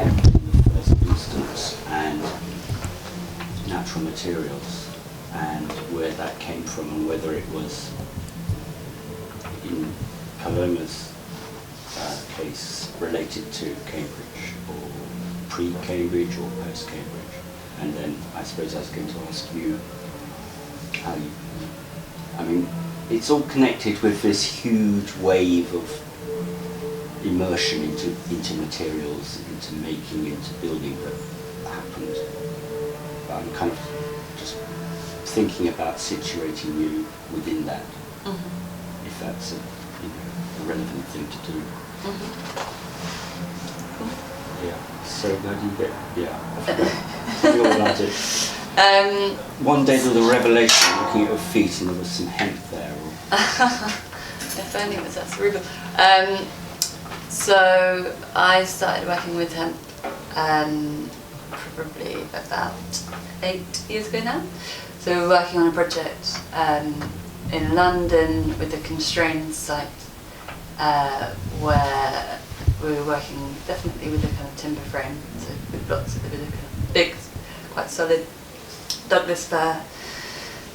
hemp in the first instance and natural materials, and where that came from, and whether it was in Paloma's case related to Cambridge, or pre-Cambridge or post-Cambridge. And then I suppose I was going to ask you how you, I mean, it's all connected with this huge wave of immersion into materials, into making, into building that happened. I'm kind of just thinking about situating you within that, if that's a relevant thing to do. Yeah. So how do you get? Yeah. Tell me all about it. One day there was a revelation, looking at your feet, and there was some hemp there. If only it was that cerebral. So I started working with hemp probably about 8 years ago now. So we were working on a project in London with a constrained site where we were working definitely with a kind of timber frame, so with lots of, with a kind of big, quite solid Douglas fir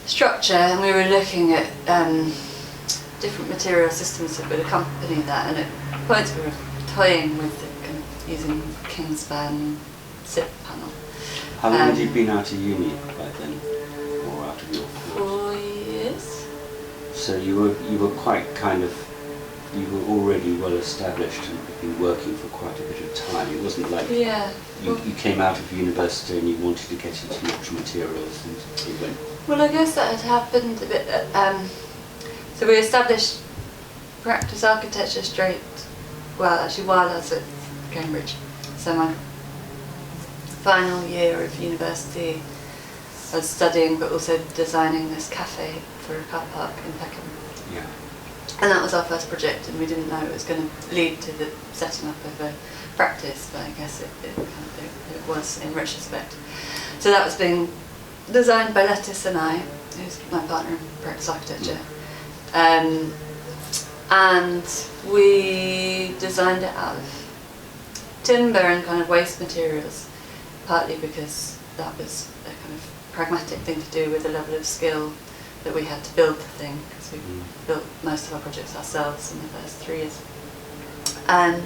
structure, and we were looking at different material systems that would accompany that, and at points we were toying with the kind of using Kingspan SIP panel. How long had you been out of uni by then, or out of your course? 4 years. So you were quite kind of, you were already well established and had been working for quite a bit of time. It wasn't like you came out of university and you wanted to get into natural materials and you went. Well, I guess that had happened a bit. So we established practice architecture straight, well, actually while I was at Cambridge. So my final year of university, I was studying but also designing this cafe for a car park in Peckham. Yeah. And that was our first project, and we didn't know it was going to lead to the setting up of a practice, but I guess it was in retrospect. So that was being designed by Lettice and I, who's my partner in practice architecture. And we designed it out of timber and kind of waste materials, partly because that was a kind of pragmatic thing to do with the level of skill that we had to build the thing, because we built most of our projects ourselves in the first 3 years. And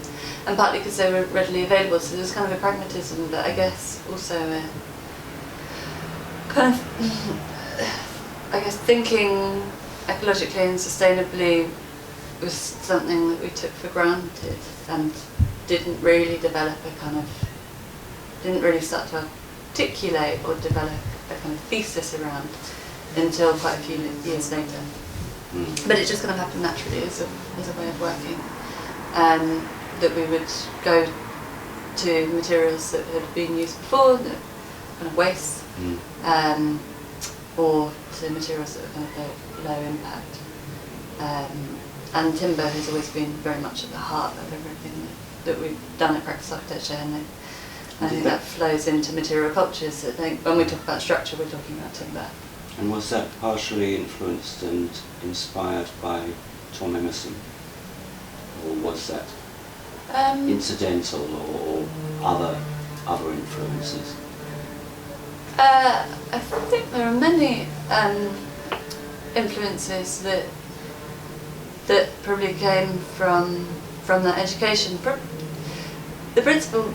partly because they were readily available, so there was kind of a pragmatism, but I guess also a kind of, I guess thinking ecologically and sustainably was something that we took for granted and didn't really develop didn't really start to articulate or develop a kind of thesis around until quite a few years later. But it just kind of happened naturally as a way of working. That we would go to materials that had been used before, that kind of waste, or to materials that were kind of low impact. And timber has always been very much at the heart of everything that we've done at practice architecture, and I think that flows into material cultures. I think when we talk about structure, we're talking about timber. And was that partially influenced and inspired by Tom Emerson? Or was that incidental or other influences? I think there are many influences that probably came from that education. The principal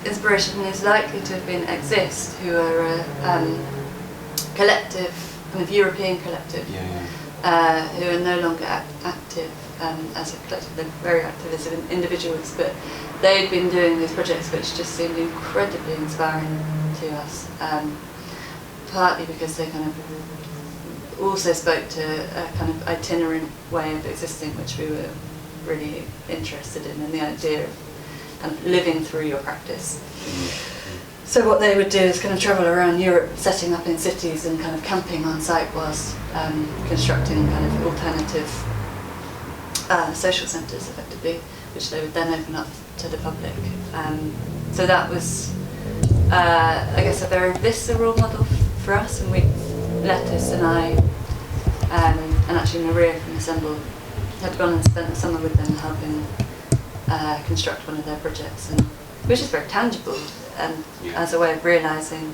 inspiration is likely to have been Exist, who are a collective, kind of European collective, who are no longer active as a collective. They're very active as individuals, but they'd been doing these projects which just seemed incredibly inspiring to us, partly because they kind of also spoke to a kind of itinerant way of existing, which we were really interested in, and the idea of kind of living through your practice. So what they would do is kind of travel around Europe, setting up in cities and kind of camping on site whilst constructing kind of alternative social centres, effectively, which they would then open up to the public. So that was, I guess, a very visceral model for us, and Lettice and I, and actually Maria from Assemble, had gone and spent the summer with them helping construct one of their projects, and which is very tangible and as a way of realising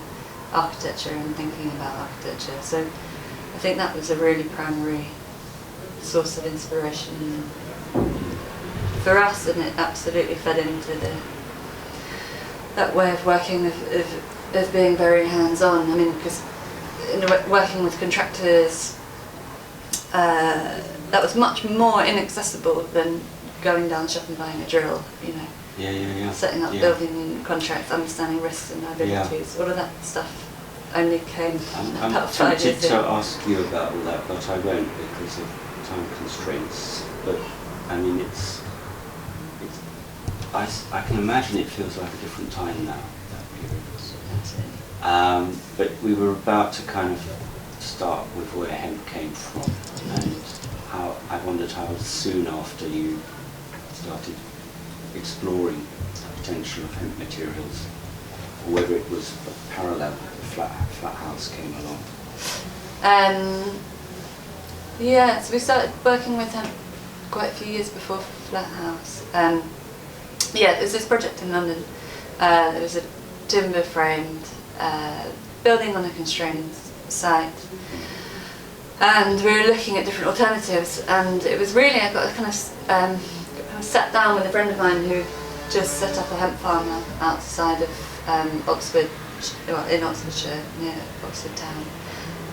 architecture and thinking about architecture. So I think that was a really primary source of inspiration for us, and it absolutely fed into that way of working of being very hands-on. I mean, because working with contractors, that was much more inaccessible than going down the shop and buying a drill, you know. Setting up building contracts, understanding risks and liabilities, all of that stuff only came about 5 years to ask you about all that, but I won't because of time constraints. But I mean, I can imagine it feels like a different time now, that period. But we were about to kind of start with where hemp came from, and how I wondered how soon after you started exploring the potential of hemp materials, or whether it was parallel, the flat house came along. So we started working with hemp quite a few years before Flat House. There was this project in London. There was a timber framed building on a constrained site, and we were looking at different alternatives, and it was really, I got kind of sat down with a friend of mine who just set up a hemp farm outside of Oxford, well, in Oxfordshire, near Oxford town.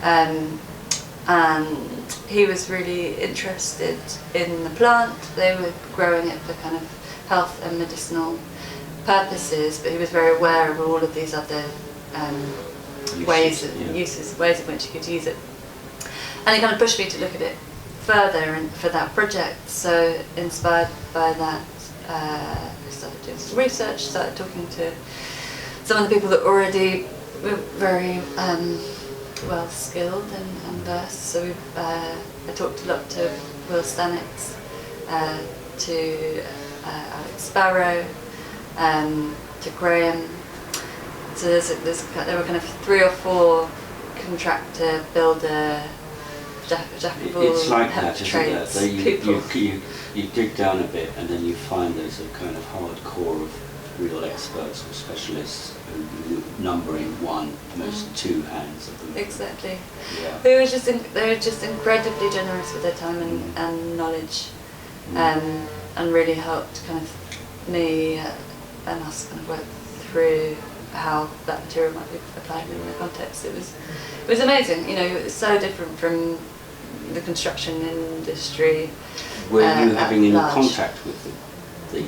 And he was really interested in the plant. They were growing it for kind of health and medicinal purposes, but he was very aware of all of these other ways in which you could use it. And he kind of pushed me to look at it further and for that project. So inspired by that, I started doing some research, started talking to some of the people that already were very well skilled and versed. So I talked a lot to Will Stanix, to Alex Sparrow, to Graham. So there were kind of 3 or 4 contractor, builder, jack of all it's like that, isn't it? So you dig down a bit, and then you find there's a kind of hardcore of real experts or specialists who numbering 1, most 2 hands of them. Exactly. Yeah. They were just incredibly generous with their time and knowledge, and really helped kind of me and us kind of work through how that material might be applied in the context. It was amazing. You know, it was so different from the construction industry. Were you having any contact with the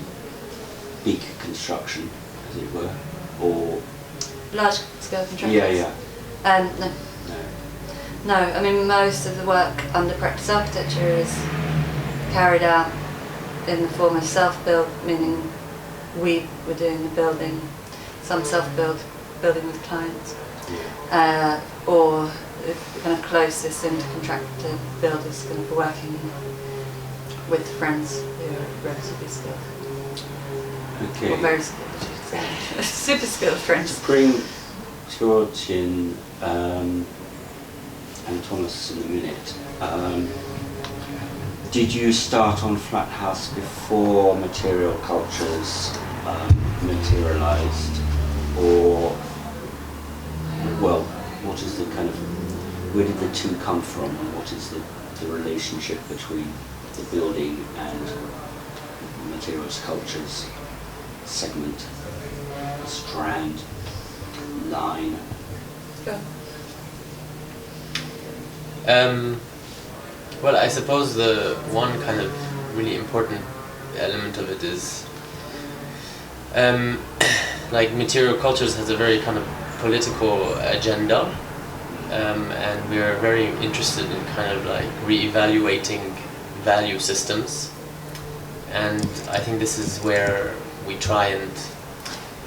big construction, as it were, or large scale contractors? No. I mean, most of the work under practice architecture is carried out in the form of self-build, meaning we were doing the building, some self-build, building with clients, or the kind of closest into contractor builders going to be working with friends who are relatively skilled. Okay. Or very skilled, I should say. Super skilled friends. Bring George in and Thomas in a minute. Did you start on Flat House before material cultures materialised, or, well, what is the kind of, where did the two come from, and what is the relationship between the building and materials cultures segment, strand, line? Go. Well, I suppose the one kind of really important element of it is like material cultures has a very kind of political agenda, and we are very interested in kind of like re-evaluating value systems, and I think this is where we try and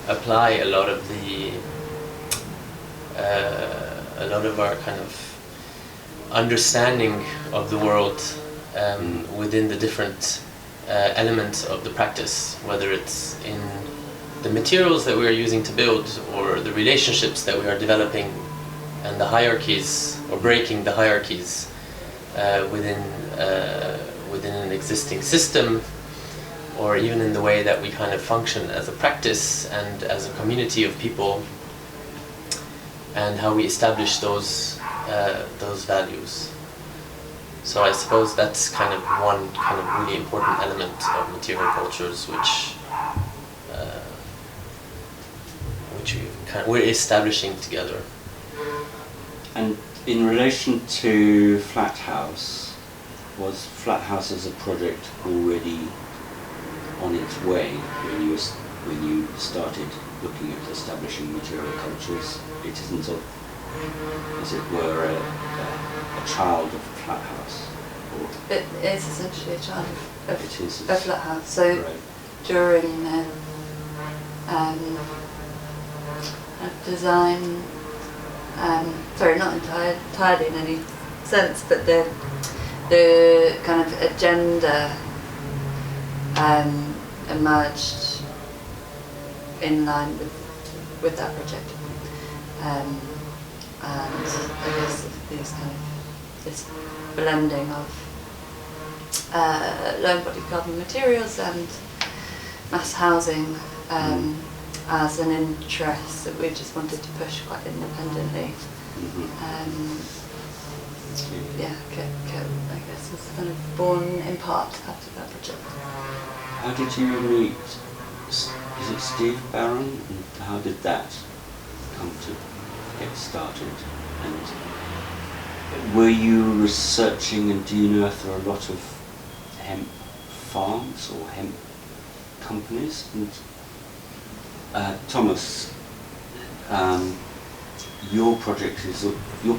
apply a lot of our kind of understanding of the world within the different elements of the practice, whether it's in the materials that we are using to build, or the relationships that we are developing, and the hierarchies, or breaking the hierarchies within an existing system, or even in the way that we kind of function as a practice and as a community of people, and how we establish those values. So I suppose that's kind of one kind of really important element of material cultures, which we're establishing together. And in relation to Flat House, was Flat House as a project already on its way when you started looking at establishing material cultures? It isn't as it were, a child of Flat House? Or It is essentially a child of it is, Flat House. So right. during design, sorry, not entirely in any sense, but the kind of agenda emerged in line with that project, and I guess this blending of low embodied carbon materials and mass housing as an interest that we just wanted to push quite independently. I guess was kind of born in part out of that project. How did you meet, is it Steve Barron? And how did that come to get started? And were you researching, and do you know if there are a lot of hemp farms or hemp companies? And Thomas, your project is, your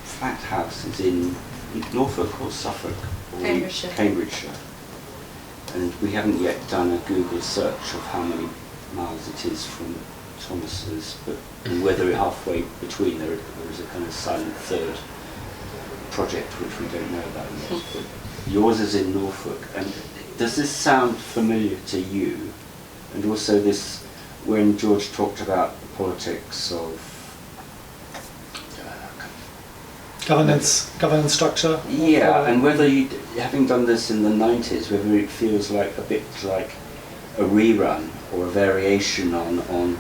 Flat House is in Norfolk or Suffolk? Or Cambridgeshire. And we haven't yet done a Google search of how many miles it is from Thomas's, but and whether halfway between there is a kind of silent third project which we don't know about yet. But yours is in Norfolk. And does this sound familiar to you? And also this, when George talked about the politics of governance structure. Yeah, and whether you, having done this in the 90s, whether it feels like a bit like a rerun or a variation on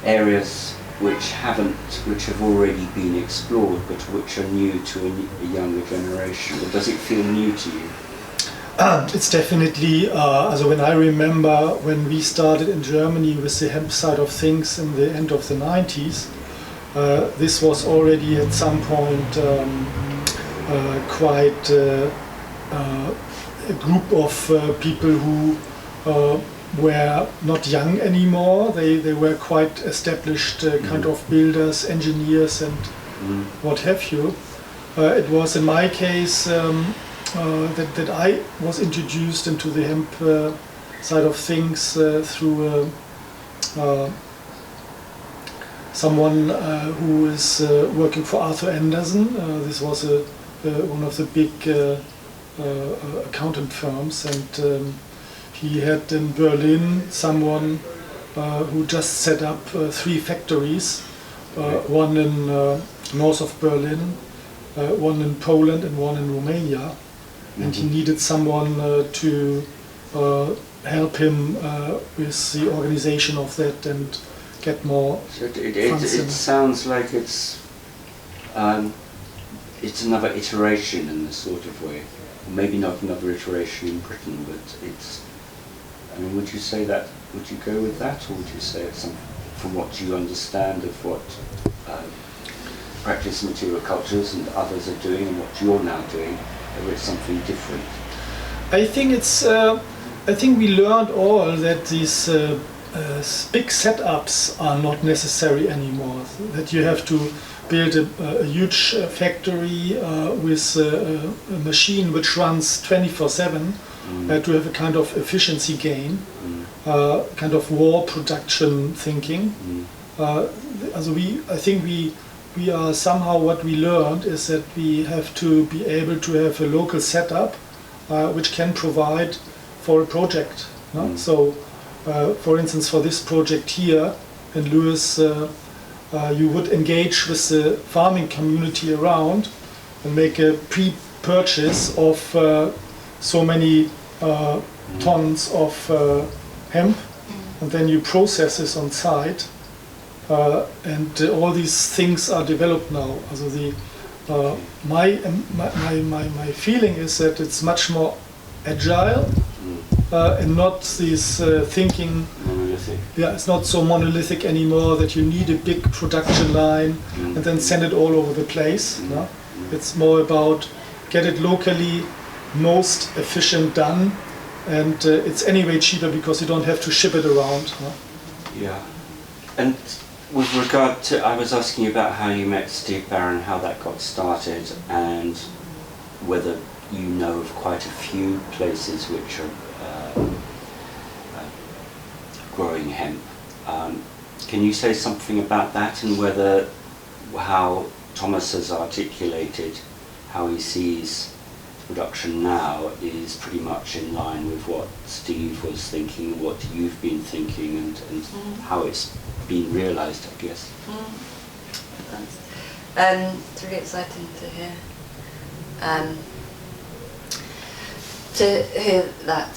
areas which have already been explored, but which are new to a younger generation, or does it feel new to you? It's definitely, also when I remember when we started in Germany with the hemp side of things in the end of the 90s, this was already at some point quite a group of people who were not young anymore. They were quite established kind of builders, engineers and what have you. It was in my case that I was introduced into the hemp side of things through someone who is working for Arthur Andersen. This was one of the big accountant firms, and he had in Berlin someone who just set up 3 factories, one in north of Berlin, one in Poland and one in Romania. And he needed someone to help him with the organization of that and get more funds. It sounds like it's another iteration in this sort of way. Maybe not another iteration in Britain, but it's. I mean, would you say that? Would you go with that, or would you say it's from what you understand of what practice material cultures and others are doing, and what you're now doing? Or it's something different? I think it's. I think we learned all that these big setups are not necessary anymore. That you have to build a huge factory with a machine which runs 24/7 to have a kind of efficiency gain, kind of war production thinking. I think we are somehow, what we learned is that we have to be able to have a local setup which can provide for a project. No? So, for instance, for this project here in Lewis, you would engage with the farming community around and make a pre-purchase of so many tons of hemp, and then you process this on site, and all these things are developed now. Also my feeling is that it's much more agile, and not this thinking. Monolithic. Yeah, it's not so monolithic anymore that you need a big production line and then send it all over the place. No? It's more about get it locally, most efficient done, and it's anyway cheaper because you don't have to ship it around. No? Yeah. And with regard to, I was asking you about how you met Steve Barron, how that got started, and whether you know of quite a few places which are growing hemp. Can you say something about that, and whether how Thomas has articulated how he sees production now is pretty much in line with what Steve was thinking, what you've been thinking, and how it's been realised, I guess? It's really exciting to hear. That,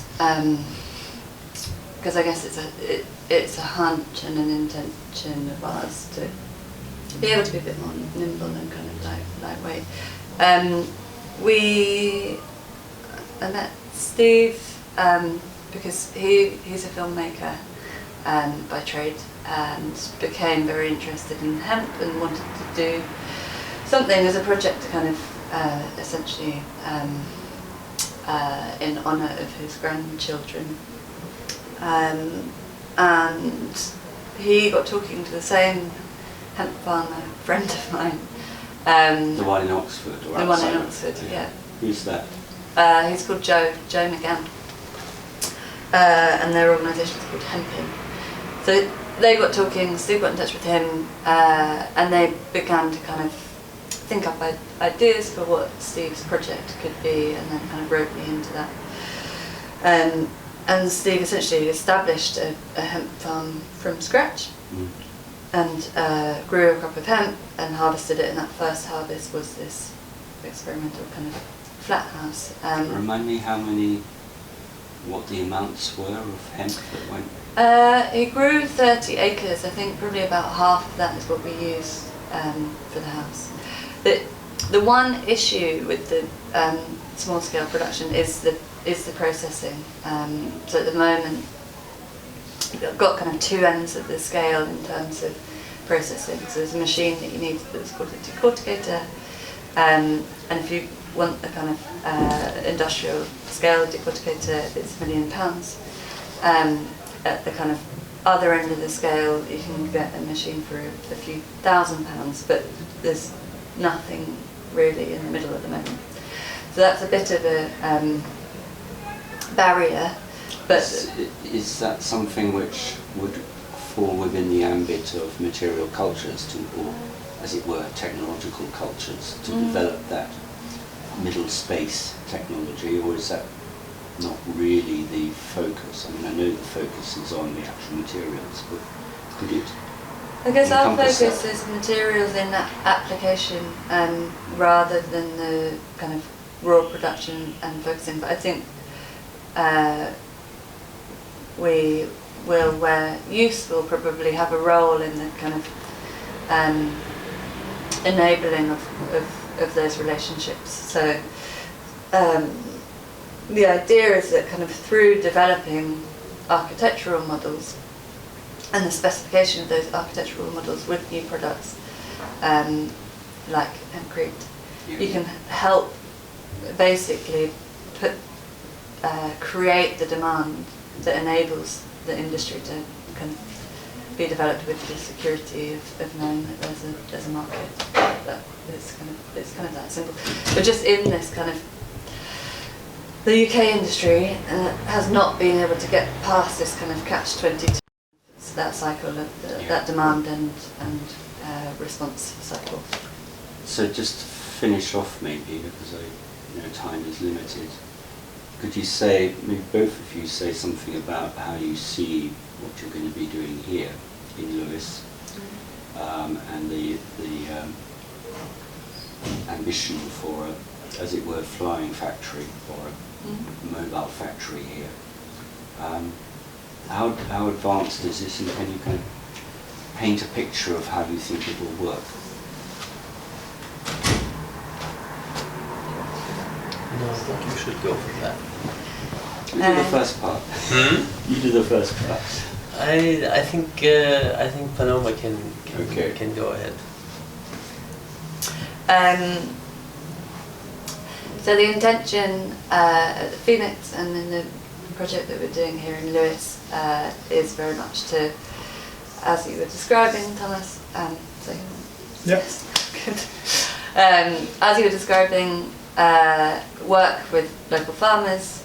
because I guess it's a hunch and an intention of ours to be able to be a bit more nimble and kind of lightweight. I met Steve because he's a filmmaker by trade, and became very interested in hemp and wanted to do something as a project to kind of essentially in honour of his grandchildren. And he got talking to the same hemp farmer friend of mine. The one in Oxford? Or the one in Oxford, yeah. Who's that? He's called Joe McGann. And their organisation is called Hempin. So they got talking, Steve got in touch with him, and they began to kind of think up ideas for what Steve's project could be, and then kind of wrote me into that. And Steve essentially established a hemp farm from scratch, and grew a crop of hemp and harvested it, and that first harvest was this experimental kind of flat house. Remind me what the amounts were of hemp that went? He grew 30 acres, I think probably about half of that is what we use for the house. The one issue with the small scale production is the processing. So at the moment you've got kind of two ends of the scale in terms of processing. So there's a machine that you need that's called a decorticator, and if you want a kind of industrial scale decorticator, it's £1 million. At the kind of other end of the scale, you can get a machine for a few £1,000s, but there's nothing really in the middle at the moment. So that's a bit of a barrier. But is that something which would fall within the ambit of material cultures, or as it were, technological cultures, to develop that middle space technology, or is that not really the focus? I mean, I know the focus is on the actual materials, but could it? I guess our encompass focus that? is materials in that application, rather than the kind of raw production and focusing. But I think we will, where useful, probably have a role in the kind of enabling of those relationships. So the idea is that kind of through developing architectural models and the specification of those architectural models with new products like hempcrete, you can help basically create the demand that enables the industry to kind of be developed with the security of knowing that there's a market. It's kind of that simple. But just in this kind of, the UK industry has not been able to get past this kind of catch-22, that cycle of that demand and response cycle. So just to finish off, maybe, because time is limited, could you say, maybe both of you say something about how you see what you're going to be doing here in Lewis, and the ambition for as it were, flying factory or a mobile factory here. How advanced is this, and can you kind of paint a picture of how you think it will work? No, I think you should go for that. You do the first part. You do the first part. I think Paloma can go ahead. So the intention at the Phoenix and in the project that we're doing here in Lewis is very much to, as you were describing, Thomas, Yes. good. As you were describing, work with local farmers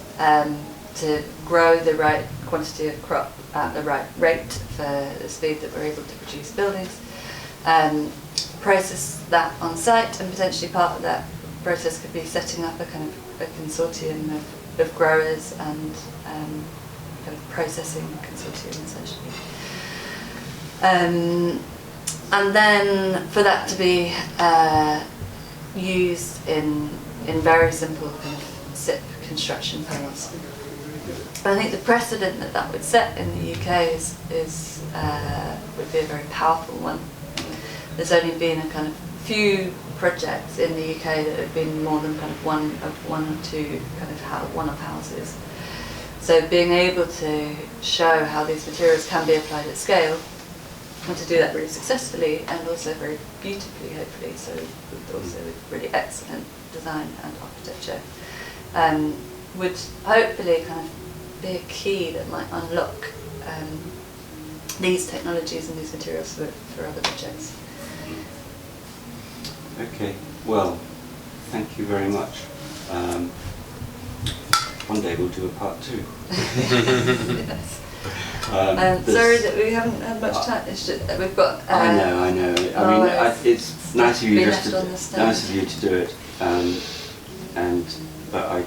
to grow the right quantity of crop at the right rate for the speed that we're able to produce buildings, process that on site, and potentially part of that process could be setting up a kind of a consortium of growers and kind of processing consortium essentially. And then for that to be used in very simple kind of SIP construction panels. I think the precedent that would set in the UK is would be a very powerful one. There's only been a kind of few projects in the UK that have been more than kind of one or two kind of one-off houses. So being able to show how these materials can be applied at scale, and to do that really successfully and also very beautifully, hopefully, so also with really excellent design and architecture, would hopefully kind of be a key that might unlock these technologies and these materials for other projects. Okay, well, thank you very much. One day we'll do a part 2. Yes. Sorry that we haven't had much time. It's just that we've got. I know. I mean, it's nice of you nice of you to do it. But I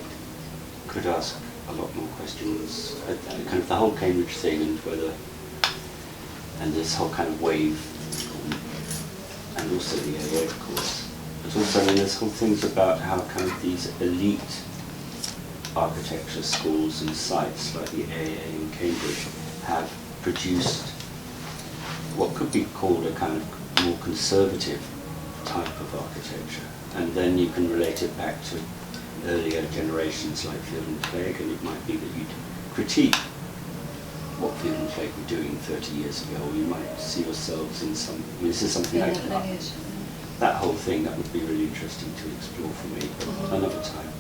could ask a lot more questions. Kind of the whole Cambridge thing and this whole kind of wave, and also the AA, of course. But also, I mean, there's whole things about how kind of these elite architecture schools and sites like the AA in Cambridge have produced what could be called a kind of more conservative type of architecture, and then you can relate it back to earlier generations like Field and Clegg, and it might be that you'd critique what Field and Clegg were doing 30 years ago, or you might see yourselves in some. I mean, this is something that whole thing that would be really interesting to explore for me, but another time.